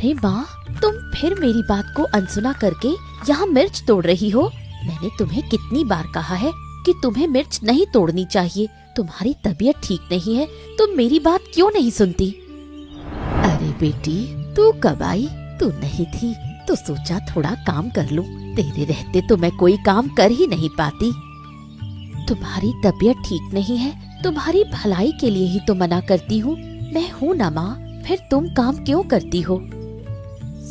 अरे माँ, तुम फिर मेरी बात को अनसुना करके यहाँ मिर्च तोड़ रही हो। मैंने तुम्हें कितनी बार कहा है कि तुम्हें मिर्च नहीं तोड़नी चाहिए। तुम्हारी तबीयत ठीक नहीं है, तुम मेरी बात क्यों नहीं सुनती? अरे बेटी, तू कब आई? तू नहीं थी तो सोचा थोड़ा काम कर लूं। तेरे रहते तो मैं कोई काम कर ही नहीं पाती। तुम्हारी तबीयत ठीक नहीं है, तुम्हारी भलाई के लिए ही तो मना करती हूँ। मैं हूँ ना माँ, फिर तुम काम क्यों करती हो?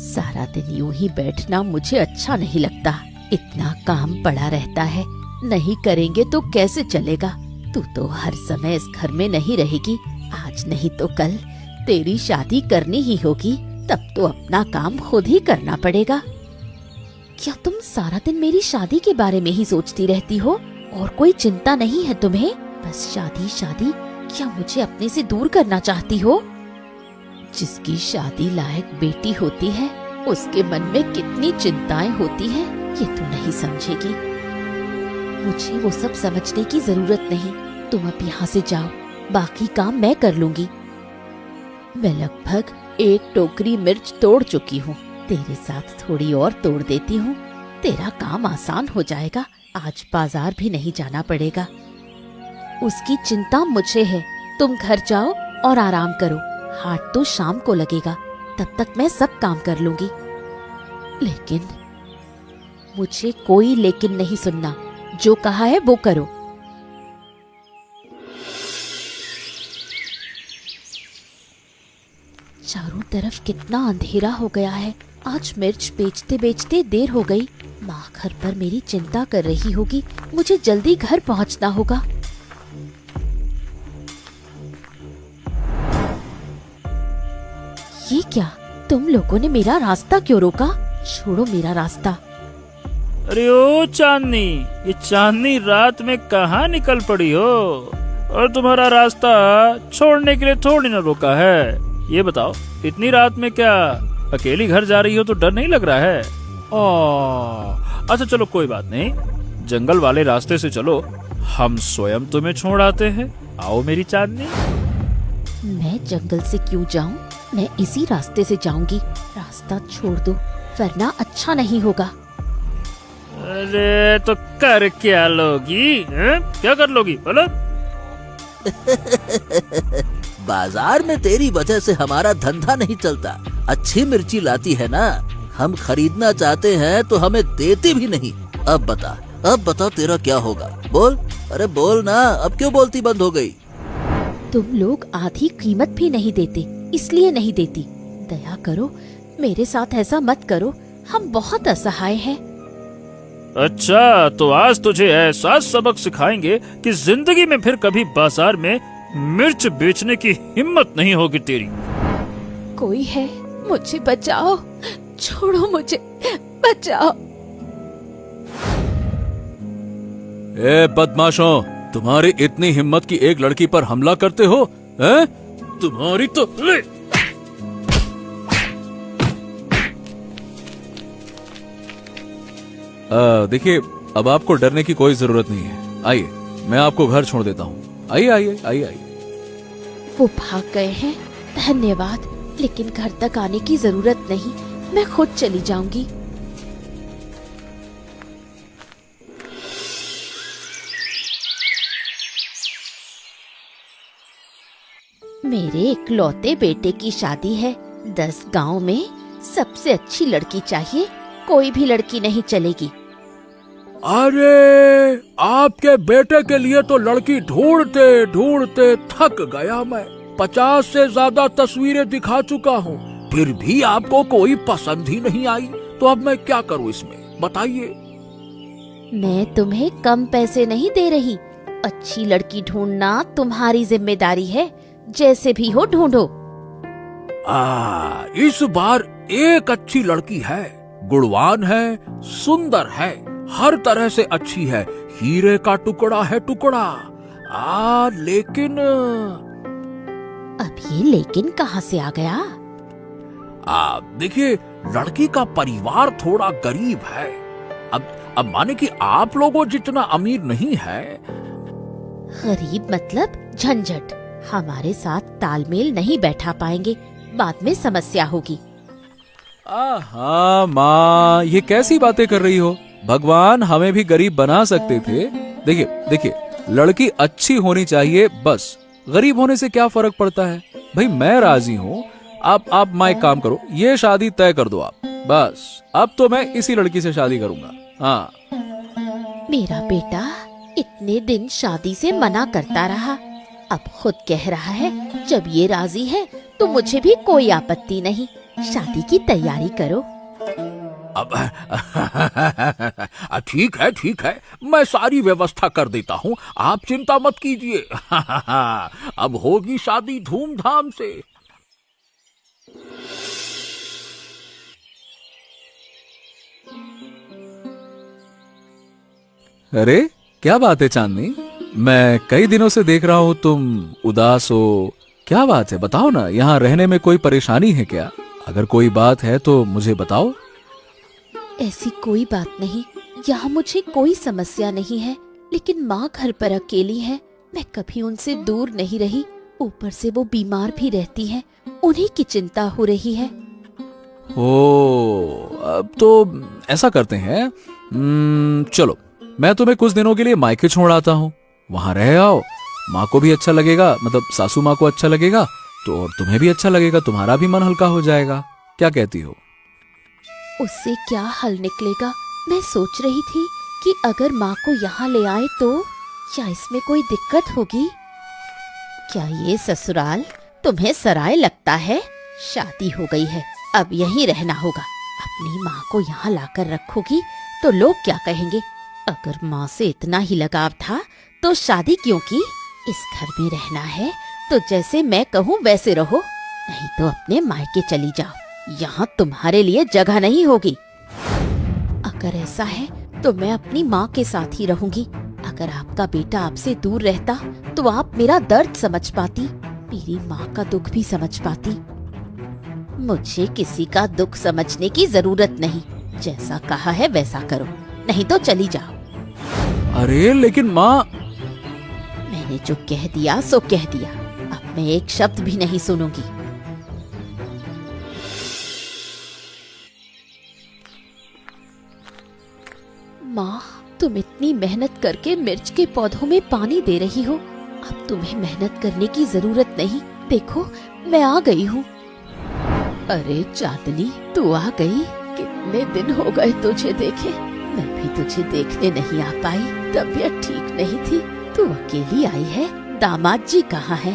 सारा दिन यूं ही बैठना मुझे अच्छा नहीं लगता। इतना काम पड़ा रहता है, नहीं करेंगे तो कैसे चलेगा? तू तो हर समय इस घर में नहीं रहेगी। आज नहीं तो कल तेरी शादी करनी ही होगी, तब तो अपना काम खुद ही करना पड़ेगा। क्या तुम सारा दिन मेरी शादी के बारे में ही सोचती रहती हो और कोई चिंता नहीं है तुम्हें? बस शादी शादी। क्या मुझे अपने से दूर करना चाहती हो? जिसकी शादी लायक बेटी होती है उसके मन में कितनी चिंताएं होती हैं, ये तू नहीं समझेगी। मुझे वो सब समझने की जरूरत नहीं। तुम अब यहाँ से जाओ, बाकी काम मैं कर लूंगी। मैं लगभग 1 टोकरी मिर्च तोड़ चुकी हूँ। तेरे साथ थोड़ी और तोड़ देती हूँ, तेरा काम आसान हो जाएगा। आज बाजार भी नहीं जाना पड़ेगा। उसकी चिंता मुझे है। तुम घर जाओ और आराम करो। हाट तो शाम को लगेगा, तब तक मैं सब काम कर लूंगी। लेकिन मुझे कोई लेकिन नहीं सुनना। जो कहा है वो करो। चारों तरफ कितना अंधेरा हो गया है। आज मिर्च बेचते बेचते देर हो गई। माँ घर पर मेरी चिंता कर रही होगी। मुझे जल्दी घर पहुँचना होगा। ये क्या? तुम लोगों ने मेरा रास्ता क्यों रोका? छोड़ो मेरा रास्ता। अरे ओ चांदनी, ये चांदनी रात में कहाँ निकल पड़ी हो? और तुम्हारा रास्ता छोड़ने के लिए थोड़ी ना रोका है। ये बताओ, इतनी रात में क्या अकेली घर जा रही हो तो डर नहीं लग रहा है? अच्छा चलो कोई बात नहीं, जंगल वाले रास्ते से चलो, हम स्वयं तुम्हें छोड़ आते हैं। आओ मेरी चांदनी। मैं जंगल से क्यों जाऊं? मैं इसी रास्ते से जाऊंगी। रास्ता छोड़ दो वरना अच्छा नहीं होगा। अरे तो कर क्या लोगी? क्या कर लोगी बोलो? बाजार में तेरी वजह से हमारा धंधा नहीं चलता। अच्छी मिर्ची लाती है ना, हम खरीदना चाहते हैं तो हमें देती भी नहीं। अब बता तेरा क्या होगा? बोल, अरे बोल ना, अब क्यों बोलती बंद हो गई? तुम लोग आधी कीमत भी नहीं देते, इसलिए नहीं देती। दया करो, मेरे साथ ऐसा मत करो। हम बहुत असहाय हैं। अच्छा तो आज तुझे ऐसा सबक सिखाएंगे कि जिंदगी में फिर कभी बाजार में मिर्च बेचने की हिम्मत नहीं होगी तेरी। कोई है, मुझे बचाओ। छोड़ो मुझे, बचाओ। ए बदमाशों, तुम्हारी इतनी हिम्मत की एक लड़की पर हमला करते हो? हैं? तुम्हारी तो ले। देखिए, अब आपको डरने की कोई जरूरत नहीं है। आइए, मैं आपको घर छोड़ देता हूँ। आइए आइए आइए आइए। वो भाग गए हैं, धन्यवाद। लेकिन घर तक आने की जरूरत नहीं, मैं खुद चली जाऊंगी। मेरे इकलौते बेटे की शादी है। 10 गांव में सबसे अच्छी लड़की चाहिए, कोई भी लड़की नहीं चलेगी। अरे आपके बेटे के लिए तो लड़की ढूंढते ढूंढते थक गया मैं। 50 से ज्यादा तस्वीरें दिखा चुका हूँ, फिर भी आपको कोई पसंद ही नहीं आई। तो अब मैं क्या करूँ इसमें, बताइए। मैं तुम्हें कम पैसे नहीं दे रही। अच्छी लड़की ढूंढना तुम्हारी जिम्मेदारी है। जैसे भी हो ढूंढो। इस बार एक अच्छी लड़की है, गुणवान है, सुंदर है, हर तरह से अच्छी है, हीरे का टुकड़ा है टुकड़ा। लेकिन अब ये लेकिन कहाँ से आ गया? देखिए, लड़की का परिवार थोड़ा गरीब है। अब माने कि आप लोगों जितना अमीर नहीं है। गरीब मतलब झंझट। हमारे साथ तालमेल नहीं बैठा पाएंगे, बाद में समस्या होगी। हाँ माँ, ये कैसी बातें कर रही हो? भगवान हमें भी गरीब बना सकते थे। देखिए देखिए, लड़की अच्छी होनी चाहिए बस, गरीब होने से क्या फर्क पड़ता है? भाई मैं राजी हूँ। आप माँ एक काम करो, ये शादी तय कर दो आप, बस अब तो मैं इसी लड़की से शादी करूंगा। हाँ। मेरा बेटा इतने दिन शादी से मना करता रहा, अब खुद कह रहा है जब ये राजी है तो मुझे भी कोई आपत्ति नहीं, शादी की तैयारी करो। अब ठीक है, मैं सारी व्यवस्था कर देता हूँ, आप चिंता मत कीजिए। अब होगी शादी धूमधाम से। अरे क्या बात है चांदनी, मैं कई दिनों से देख रहा हूँ तुम उदास हो, क्या बात है बताओ ना, यहाँ रहने में कोई परेशानी है क्या? अगर कोई बात है तो मुझे बताओ। ऐसी कोई बात नहीं, यहाँ मुझे कोई समस्या नहीं है, लेकिन माँ घर पर अकेली है, मैं कभी उनसे दूर नहीं रही, ऊपर से वो बीमार भी रहती हैं, उन्हीं की चिंता हो रही है। ओ, अब तो ऐसा करते हैं, चलो मैं तुम्हें कुछ दिनों के लिए मायके छोड़ आता हूँ, वहां रह आओ, माँ को भी अच्छा लगेगा, मतलब सासू माँ को अच्छा लगेगा तो, और तुम्हें भी अच्छा लगेगा, तुम्हारा भी मन हल्का हो जाएगा, क्या कहती हो? उससे क्या हल निकलेगा? मैं सोच रही थी कि अगर माँ को यहाँ ले आए तो क्या इसमें कोई दिक्कत होगी? क्या ये ससुराल तुम्हें सराय लगता है? शादी हो गई है, अब यहीं रहना होगा। अपनी माँ को यहाँ लाकर रखोगी तो लोग क्या कहेंगे? अगर माँ से इतना ही लगाव था तो शादी क्यों की? इस घर में रहना है तो जैसे मैं कहूँ वैसे रहो, नहीं तो अपने मायके चली जाओ, यहाँ तुम्हारे लिए जगह नहीं होगी। अगर ऐसा है तो मैं अपनी माँ के साथ ही रहूंगी। अगर आपका बेटा आपसे दूर रहता तो आप मेरा दर्द समझ पाती, मेरी माँ का दुख भी समझ पाती। मुझे किसी का दुख समझने की जरूरत नहीं, जैसा कहा है वैसा करो, नहीं तो चली जाओ। अरे लेकिन माँ, मैंने जो कह दिया सो कह दिया, अब मैं एक शब्द भी नहीं सुनूंगी। माँ, तुम इतनी मेहनत करके मिर्च के पौधों में पानी दे रही हो, अब तुम्हें मेहनत करने की जरूरत नहीं, देखो मैं आ गई हूँ। अरे चांदनी, तू आ गई, कितने दिन हो गए तुझे देखे, मैं भी तुझे देखने नहीं आ पाई, तबीयत ठीक नहीं थी, तू अकेली आई है, दामाद जी कहाँ है?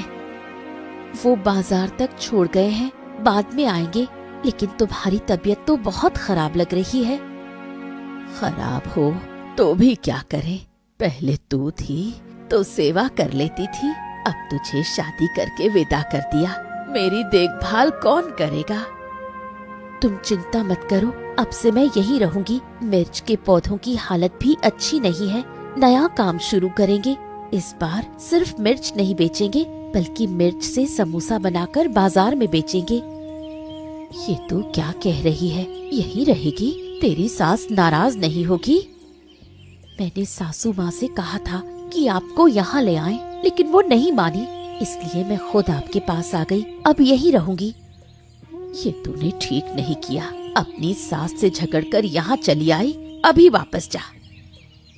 वो बाजार तक छोड़ गए हैं, बाद में आएंगे, लेकिन तुम्हारी तबीयत तो बहुत खराब लग रही है। खराब हो तो भी क्या करे, पहले तू थी तो सेवा कर लेती थी, अब तुझे शादी करके विदा कर दिया, मेरी देखभाल कौन करेगा? तुम चिंता मत करो, अब से मैं यहीं रहूंगी। मिर्च के पौधों की हालत भी अच्छी नहीं है, नया काम शुरू करेंगे। इस बार सिर्फ मिर्च नहीं बेचेंगे, बल्कि मिर्च से समोसा बनाकर बाजार में बेचेंगे। ये तो क्या कह रही है, यही रहेगी? तेरी सास नाराज नहीं होगी? मैंने सासू माँ से कहा था कि आपको यहाँ ले आएं, लेकिन वो नहीं मानी, इसलिए मैं खुद आपके पास आ गई, अब यही रहूंगी। ये तूने ठीक नहीं किया, अपनी सास से झगड़कर यहाँ चली आई, अभी वापस जा।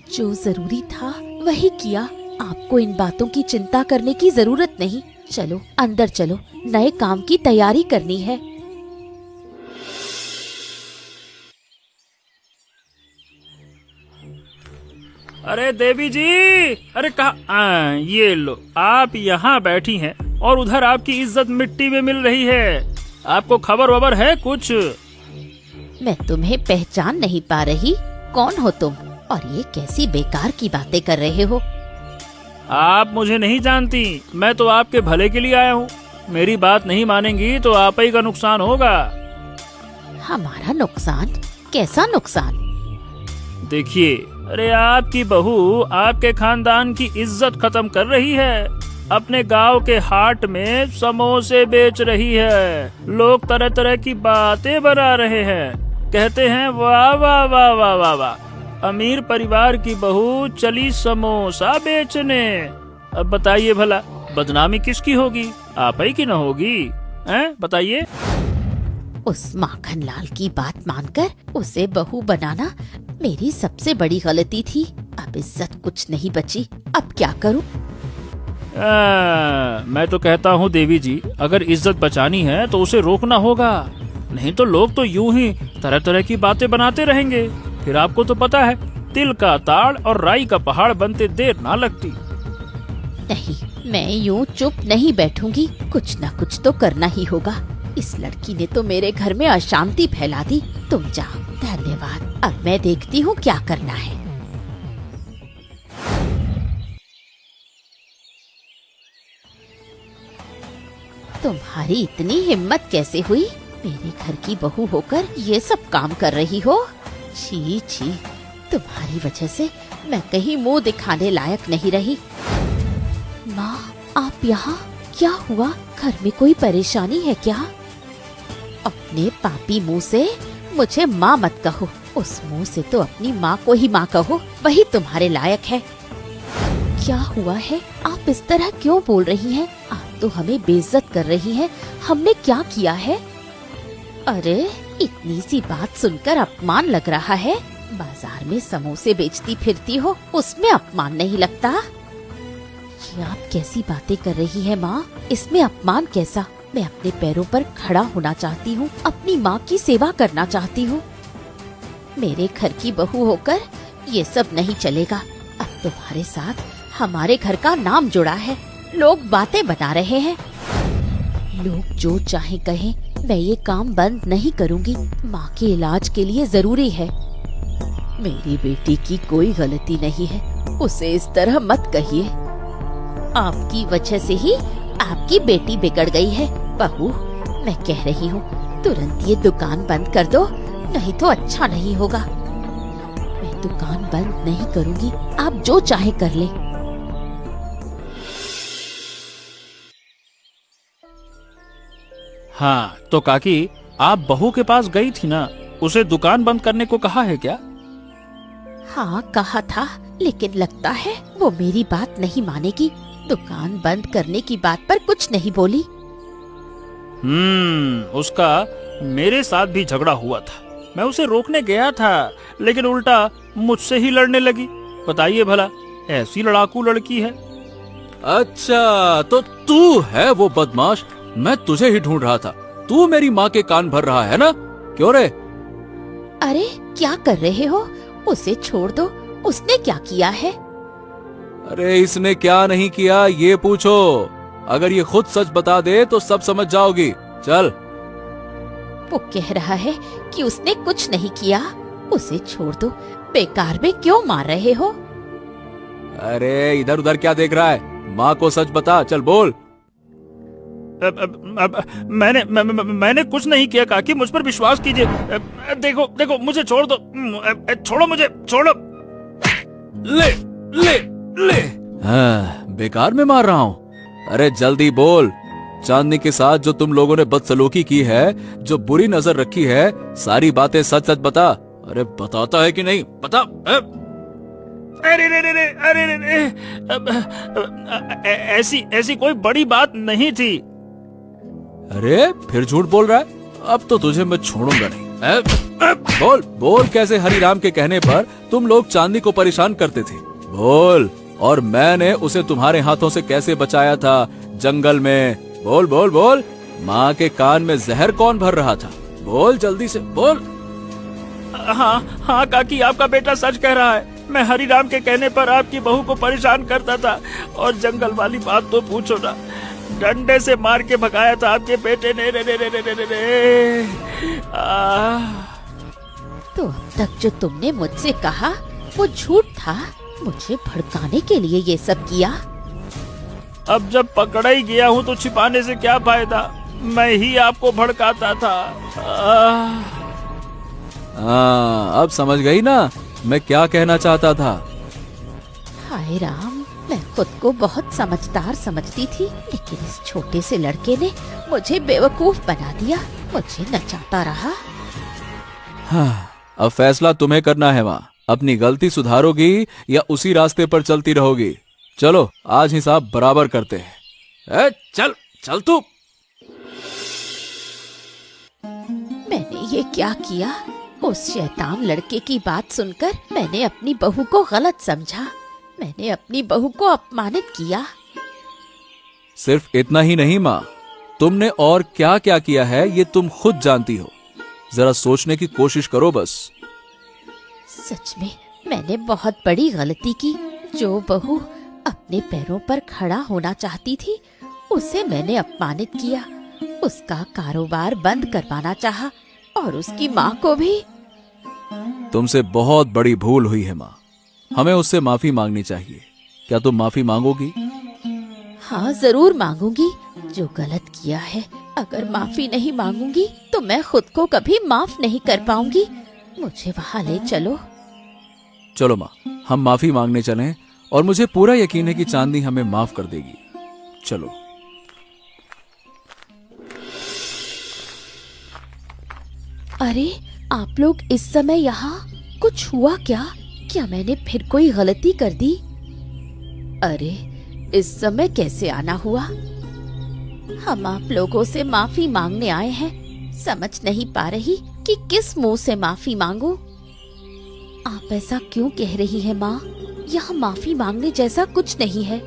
जो जरूरी था वही किया, आपको इन बातों की चिंता करने की जरूरत नहीं। चलो अंदर चलो, नए काम की तैयारी करनी है। अरे देवी जी, अरे कहा, ये लो, आप यहाँ बैठी हैं और उधर आपकी इज्जत मिट्टी में मिल रही है, आपको खबर वबर है कुछ? मैं तुम्हें पहचान नहीं पा रही, कौन हो तुम और ये कैसी बेकार की बातें कर रहे हो? आप मुझे नहीं जानती, मैं तो आपके भले के लिए आया हूँ, मेरी बात नहीं मानेंगी तो आप ही का नुकसान होगा। हमारा नुकसान? कैसा नुकसान? देखिए, अरे आपकी बहू आपके खानदान की इज्जत खत्म कर रही है, अपने गांव के हाट में समोसे बेच रही है, लोग तरह तरह की बातें बना रहे हैं, कहते हैं वाह वाह वाह वाह वाह वाह, अमीर परिवार की बहू चली समोसा बेचने। अब बताइए भला बदनामी किसकी होगी, आप ही की न होगी? हैं बताइए। उस माखन लाल की बात मानकर उसे बहू बनाना मेरी सबसे बड़ी गलती थी। अब इज्जत कुछ नहीं बची, अब क्या करूं? मैं तो कहता हूँ देवी जी, अगर इज्जत बचानी है तो उसे रोकना होगा, नहीं तो लोग तो यूं ही तरह तरह की बातें बनाते रहेंगे। फिर आपको तो पता है, तिल का ताड़ और राई का पहाड़ बनते देर ना लगती। नहीं, मैं यूं चुप नहीं बैठूंगी, कुछ न कुछ तो करना ही होगा। इस लड़की ने तो मेरे घर में अशांति फैला दी। तुम जाओ, धन्यवाद। अब मैं देखती हूँ क्या करना है। तुम्हारी इतनी हिम्मत कैसे हुई? मेरे घर की बहू होकर ये सब काम कर रही हो? छी छी, तुम्हारी वजह से मैं कहीं मुंह दिखाने लायक नहीं रही। माँ, आप यहाँ? क्या हुआ? घर में कोई परेशानी है क्या? अपने पापी मुंह से मुझे माँ मत कहो। उस मुंह से तो अपनी माँ को ही माँ कहो, वही तुम्हारे लायक है। क्या हुआ है? आप इस तरह क्यों बोल रही हैं? आप तो हमें बेइज्जत कर रही हैं। हमने क्या किया है? अरे, इतनी सी बात सुनकर अपमान लग रहा है? बाजार में समोसे बेचती फिरती हो, उसमें अपमान नहीं लगता? ये आप कैसी बातें कर रही हैं माँ? इसमें अपमान कैसा? मैं अपने पैरों पर खड़ा होना चाहती हूँ, अपनी माँ की सेवा करना चाहती हूँ। मेरे घर की बहू होकर ये सब नहीं चलेगा। अब तुम्हारे साथ हमारे घर का नाम जुड़ा है, लोग बातें बना रहे हैं। लोग जो चाहे कहें, मैं ये काम बंद नहीं करूँगी। माँ के इलाज के लिए जरूरी है। मेरी बेटी की कोई गलती नहीं है, उसे इस तरह मत कहिए। आपकी वजह से ही आपकी बेटी बिगड़ गई है। बहू, मैं कह रही हूँ, तुरंत ये दुकान बंद कर दो, नहीं तो अच्छा नहीं होगा। मैं दुकान बंद नहीं करूँगी, आप जो चाहे कर ले। हाँ तो काकी, आप बहू के पास गई थी ना, उसे दुकान बंद करने को कहा है क्या? हाँ, कहा था, लेकिन लगता है वो मेरी बात नहीं मानेगी। दुकान बंद करने की बात पर कुछ नहीं बोली। उसका मेरे साथ भी झगड़ा हुआ था। मैं उसे रोकने गया था, लेकिन उल्टा मुझसे ही लड़ने लगी। बताइए भला, ऐसी लड़ाकू लड़की है। अच्छा, तो तू है वो बदमाश? मैं तुझे ही ढूंढ रहा था। तू मेरी माँ के कान भर रहा है ना? क्यों रे? अरे, क्या कर रहे हो? उसे छोड़ दो, उसने क्या किया है? अरे, इसने क्या नहीं किया ये पूछो। अगर ये खुद सच बता दे तो सब समझ जाओगी। चल। वो कह रहा है कि उसने कुछ नहीं किया। उसे छोड़ दो, बेकार में क्यों मार रहे हो? अरे, इधर उधर क्या देख रहा है? माँ को सच बता, चल बोल। मैंने कुछ नहीं किया काकी, मुझ पर विश्वास कीजिए। देखो देखो, मुझे छोड़ दो। छोड़ो मुझे, छोड़ो। ले ले ले। हाँ, बेकार में मार रहा हूँ। अरे जल्दी बोल। चांदनी के साथ जो तुम लोगों ने बदसलूकी की है, जो बुरी नजर रखी है, सारी बातें सच सच बता। अरे बताता है कि नहीं? बता। अरे ऐसी कोई बड़ी बात नहीं थी। अरे फिर झूठ बोल रहा है? अब तो तुझे मैं छोड़ूंगा नहीं। बोल बोल, कैसे हरिराम के कहने पर तुम लोग चांदनी को परेशान करते थे? बोल। और मैंने उसे तुम्हारे हाथों से कैसे बचाया था जंगल में? बोल बोल बोल। माँ के कान में जहर कौन भर रहा था? बोल जल्दी से बोल। हाँ हाँ काकी, आपका बेटा सच कह रहा है। मैं हरिराम के कहने पर आपकी बहू को परेशान करता था, और जंगल वाली बात तो पूछो ना, डंडे से मार के भगाया था आपके बेटे ने। रे। तो अब तक जो तुमने मुझसे कहा वो झूठ था। मुझे भड़काने के लिए ये सब किया। अब जब पकड़ा ही गया हूँ तो छिपाने से क्या फायदा? मैं ही आपको भड़काता था। अब समझ गई ना मैं क्या कहना चाहता था? हाय राम, मैं खुद को बहुत समझदार समझती थी, लेकिन इस छोटे से लड़के ने मुझे बेवकूफ बना दिया, मुझे नचाता रहा। हाँ, अब फैसला तुम्हें करना है माँ। अपनी गलती सुधारोगी या उसी रास्ते पर चलती रहोगी? चलो आज हिसाब बराबर करते हैं। चल चल तू। ये क्या किया? उस शैतान लड़के की बात सुनकर मैंने अपनी बहू को गलत समझा। मैंने अपनी बहू को अपमानित किया। सिर्फ इतना ही नहीं माँ, तुमने और क्या क्या किया है ये तुम खुद जानती हो। जरा सोचने की कोशिश करो बस। सच में मैंने बहुत बड़ी गलती की। जो बहू अपने पैरों पर खड़ा होना चाहती थी उसे मैंने अपमानित किया। उसका कारोबार बंद करवाना चाहा और उसकी माँ को भी। तुमसे बहुत बड़ी भूल हुई है माँ, हमें उससे माफी मांगनी चाहिए। क्या तुम माफी मांगोगी? हाँ जरूर मांगूंगी। जो गलत किया है अगर माफी नहीं मांगूंगी तो मैं खुद को कभी माफ नहीं कर पाऊंगी। मुझे वहाँ ले चलो। चलो माँ, हम माफी मांगने चलें और मुझे पूरा यकीन है कि चांदनी हमें माफ कर देगी। चलो। अरे आप लोग इस समय यहाँ? कुछ हुआ क्या? क्या मैंने फिर कोई गलती कर दी? अरे इस समय कैसे आना हुआ? हम आप लोगों से माफी मांगने आए हैं। समझ नहीं पा रही कि किस मुंह से माफी मांगूं। आप ऐसा क्यों कह रही हैं माँ? यहाँ माफी मांगने जैसा कुछ नहीं है।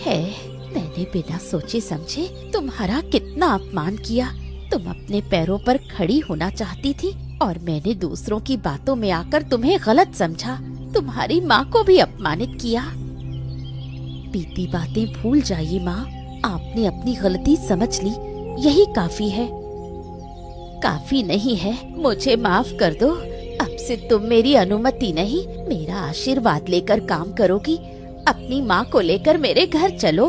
मैंने बिना सोचे समझे तुम्हारा कितना अपमान किया। तुम अपने पैरों पर खड़ी होना चाहती थी और मैंने दूसरों की बातों में आकर तुम्हें गलत समझा। तुम्हारी माँ को भी अपमानित किया। बीती बातें भूल जाइए माँ। आपने अपनी गलती समझ ली, यही काफी है। काफी नहीं है, मुझे माफ कर दो। अब से तुम मेरी अनुमति नहीं, मेरा आशीर्वाद लेकर काम करोगी। अपनी माँ को लेकर मेरे घर चलो।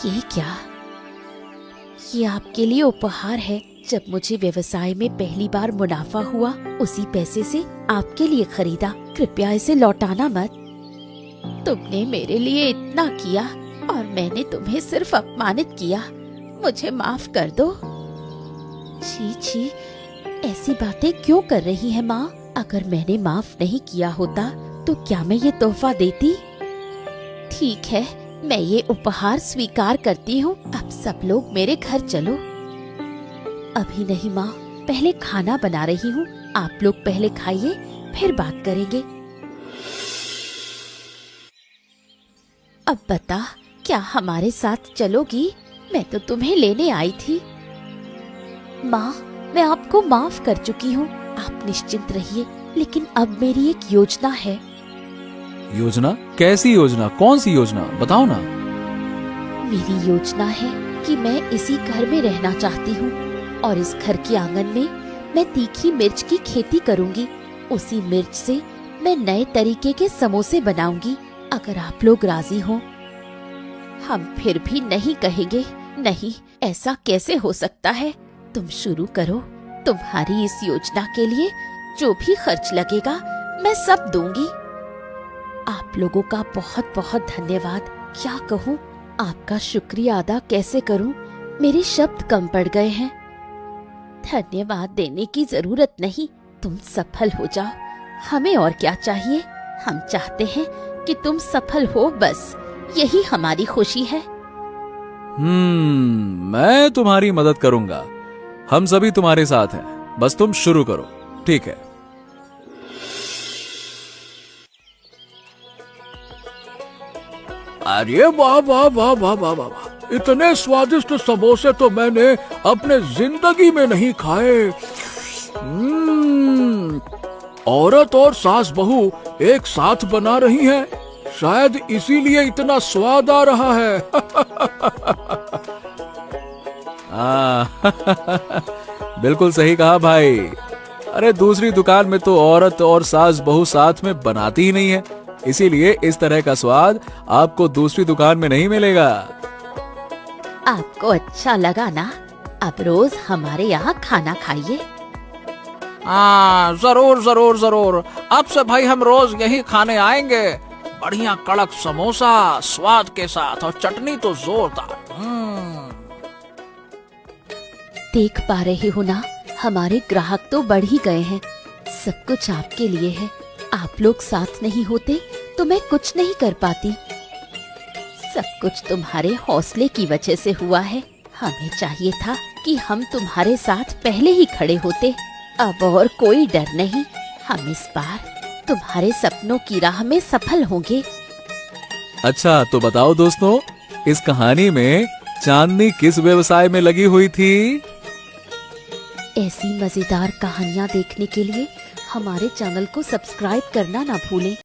ये क्या? ये आपके लिए उपहार है। जब मुझे व्यवसाय में पहली बार मुनाफा हुआ उसी पैसे से आपके लिए खरीदा। कृपया इसे लौटाना मत। तुमने मेरे लिए इतना किया और मैंने तुम्हें सिर्फ अपमानित किया। मुझे माफ कर दो। छी छी, ऐसी बातें क्यों कर रही है माँ? अगर मैंने माफ नहीं किया होता तो क्या मैं ये तोहफा देती? ठीक है, मैं ये उपहार स्वीकार करती हूँ। अब सब लोग मेरे घर चलो। अभी नहीं माँ, पहले खाना बना रही हूँ। आप लोग पहले खाइए, फिर बात करेंगे। अब बता, क्या हमारे साथ चलोगी? मैं तो तुम्हें लेने आई थी। माँ, मैं आपको माफ कर चुकी हूँ। आप निश्चिंत रहिए। लेकिन अब मेरी एक योजना है। योजना? कैसी योजना? कौन सी योजना? बताओ ना। मेरी योजना है कि मैं इसी घर में रहना चाहती हूँ और इस घर के आंगन में मैं तीखी मिर्च की खेती करूँगी। उसी मिर्च से मैं नए तरीके के समोसे बनाऊंगी। अगर आप लोग राजी हो। हम फिर भी नहीं कहेंगे। नहीं, ऐसा कैसे हो सकता है? तुम शुरू करो। तुम्हारी इस योजना के लिए जो भी खर्च लगेगा मैं सब दूंगी। आप लोगों का बहुत बहुत धन्यवाद। क्या कहूँ, आपका शुक्रिया अदा कैसे करूँ? मेरे शब्द कम पड़ गए हैं। धन्यवाद देने की जरूरत नहीं, तुम सफल हो जाओ। हमें और क्या चाहिए? हम चाहते हैं कि तुम सफल हो, बस यही हमारी खुशी है। मैं तुम्हारी मदद करूंगा। हम सभी तुम्हारे साथ हैं। बस तुम शुरू करो, ठीक है? अरे वाह वाह वाह वाह वाह वाह, इतने स्वादिष्ट समोसे तो मैंने अपने जिंदगी में नहीं खाए। औरत और सास बहू एक साथ बना रही हैं, शायद इसीलिए इतना स्वाद आ रहा है। बिल्कुल सही कहा भाई। अरे दूसरी दुकान में तो औरत और सास बहू साथ में बनाती ही नहीं है, इसीलिए इस तरह का स्वाद आपको दूसरी दुकान में नहीं मिलेगा। आपको अच्छा लगा ना? अब रोज हमारे यहाँ खाना खाइए। जरूर जरूर जरूर। अब से भाई हम रोज यही खाने आएंगे। बढ़िया कड़क समोसा स्वाद के साथ और चटनी तो जोरदार। देख पा रहे हो ना, हमारे ग्राहक तो बढ़ ही गए हैं। सब कुछ आपके लिए है। आप लोग साथ नहीं होते तो मैं कुछ नहीं कर पाती। सब कुछ तुम्हारे हौसले की वजह से हुआ है। हमें चाहिए था कि हम तुम्हारे साथ पहले ही खड़े होते। अब और कोई डर नहीं, हम इस बार तुम्हारे सपनों की राह में सफल होंगे। अच्छा तो बताओ दोस्तों, इस कहानी में चांदनी किस व्यवसाय में लगी हुई थी? ऐसी मजेदार कहानियाँ देखने के लिए हमारे चैनल को सब्सक्राइब करना ना भूलें।